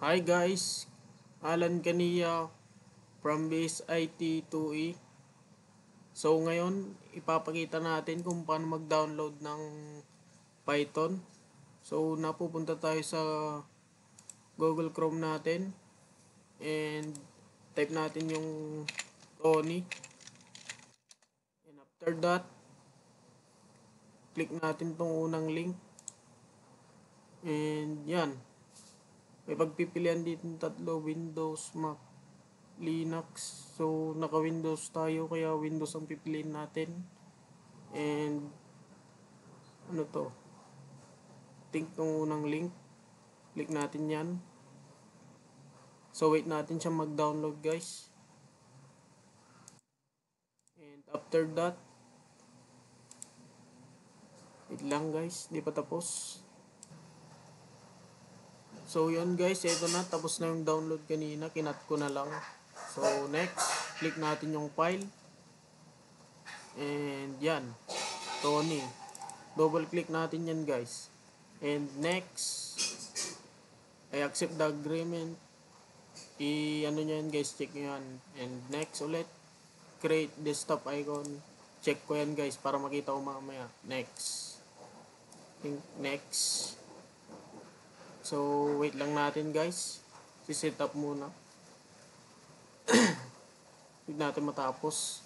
Hi guys, Alan Kaniya from Base IT 2E. So ngayon, ipapakita natin kung paano mag-download ng Python. So napupunta tayo sa Google Chrome natin and type natin yung Tony. And after that, click natin tong unang link. And yan, may pagpipilian dito ng tatlo, Windows, Mac, Linux. So naka-Windows tayo kaya Windows ang pipiliin natin. And ano to? Think tong unang link. Click natin 'yan. So wait natin siya mag-download, guys. And after that, wait lang guys, di pa tapos. So yun guys, ito na, tapos na yung download kanina, kinat ko na lang. So next, click natin yung file. And yan, Tony. Double click natin yan guys. And next, I accept the agreement. Ano nyo yan guys, check nyo yan. And next ulit, create desktop icon. Check ko yan guys para makita ko mamaya. Next. Next. So wait lang natin guys. Si-set up muna. Wait natin matapos.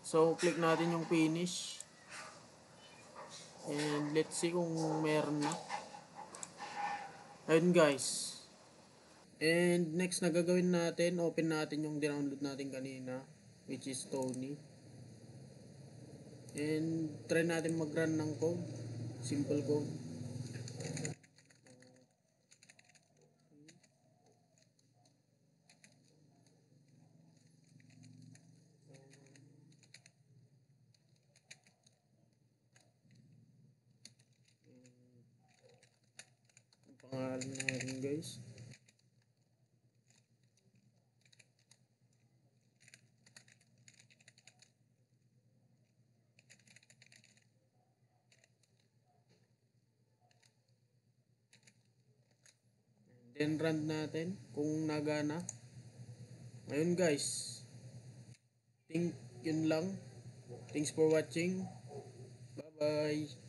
So click natin yung finish. And let's see kung meron na. Ayun guys. And next na gagawin natin, open natin yung download natin kanina, which is Tony. And try natin mag-run ng code. Simple code. Ang pangalan natin guys. Then run natin kung nagana. Ayun guys. Think yun lang. Thanks for watching. Bye bye.